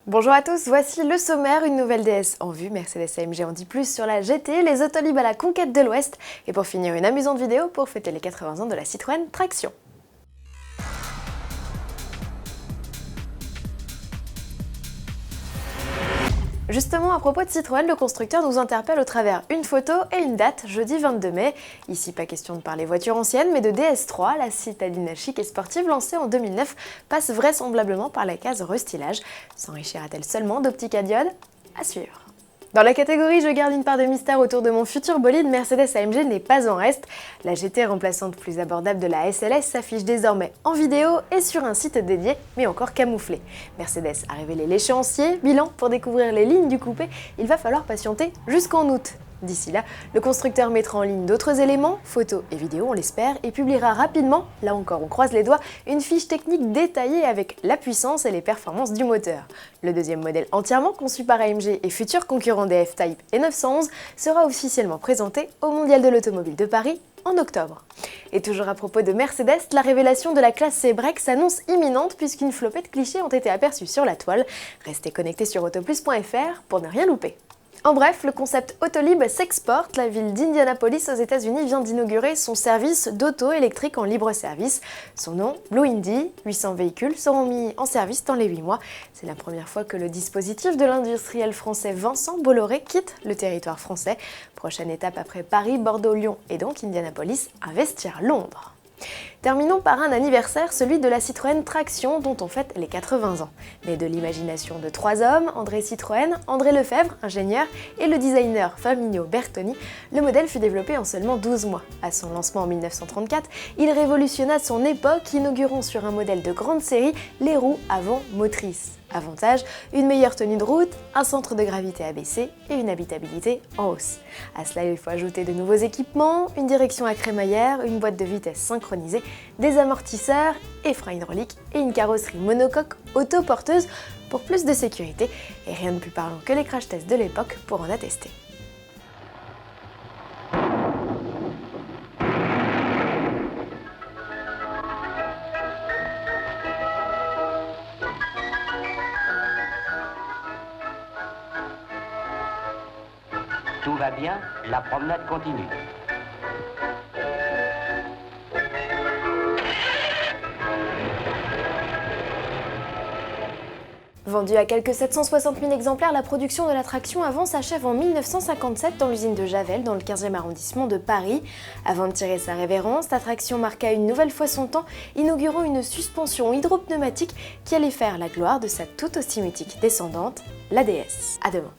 Bonjour à tous, voici le sommaire, une nouvelle DS en vue, Mercedes-AMG en dit plus sur la GT, les Autolib à la conquête de l'Ouest, et pour finir une amusante vidéo pour fêter les 80 ans de la Citroën Traction. Justement, à propos de Citroën, le constructeur nous interpelle au travers une photo et une date, jeudi 22 mai. Ici, pas question de parler voiture ancienne, mais de DS3, la citadine chic et sportive lancée en 2009, passe vraisemblablement par la case restylage. S'enrichira-t-elle seulement d'optique à diode? À suivre. Dans la catégorie je garde une part de mystère autour de mon futur bolide, Mercedes-AMG n'est pas en reste. La GT remplaçante plus abordable de la SLS s'affiche désormais en vidéo et sur un site dédié, mais encore camouflé. Mercedes a révélé l'échéancier, bilan, pour découvrir les lignes du coupé, il va falloir patienter jusqu'en août. D'ici là, le constructeur mettra en ligne d'autres éléments, photos et vidéos on l'espère, et publiera rapidement, là encore on croise les doigts, une fiche technique détaillée avec la puissance et les performances du moteur. Le deuxième modèle entièrement conçu par AMG et futur concurrent des F-Type et 911 sera officiellement présenté au Mondial de l'Automobile de Paris en octobre. Et toujours à propos de Mercedes, la révélation de la classe C-Break s'annonce imminente puisqu'une flopée de clichés ont été aperçus sur la toile. Restez connectés sur autoplus.fr pour ne rien louper. En bref, le concept Autolib s'exporte. La ville d'Indianapolis aux États-Unis vient d'inaugurer son service d'auto électrique en libre service. Son nom, Blue Indy. 800 véhicules seront mis en service dans les 8 mois. C'est la première fois que le dispositif de l'industriel français Vincent Bolloré quitte le territoire français. Prochaine étape après Paris, Bordeaux, Lyon et donc Indianapolis, investir Londres. Terminons par un anniversaire, celui de la Citroën Traction dont on fête les 80 ans. Né de l'imagination de 3 hommes, André Citroën, André Lefebvre, ingénieur, et le designer Fabio Bertoni, le modèle fut développé en seulement 12 mois. À son lancement en 1934, il révolutionna son époque, inaugurant sur un modèle de grande série les roues avant motrices. Avantage, une meilleure tenue de route, un centre de gravité abaissé et une habitabilité en hausse. À cela, il faut ajouter de nouveaux équipements, une direction à crémaillère, une boîte de vitesse synchronisée, des amortisseurs et freins hydrauliques et une carrosserie monocoque autoporteuse pour plus de sécurité. Et rien de plus parlant que les crash tests de l'époque pour en attester. Tout va bien, la promenade continue. Vendue à quelques 760 000 exemplaires, la production de la Traction avant s'achève en 1957 dans l'usine de Javel, dans le 15e arrondissement de Paris. Avant de tirer sa révérence, la Traction marqua une nouvelle fois son temps, inaugurant une suspension hydropneumatique qui allait faire la gloire de sa tout aussi mythique descendante, la DS. À demain.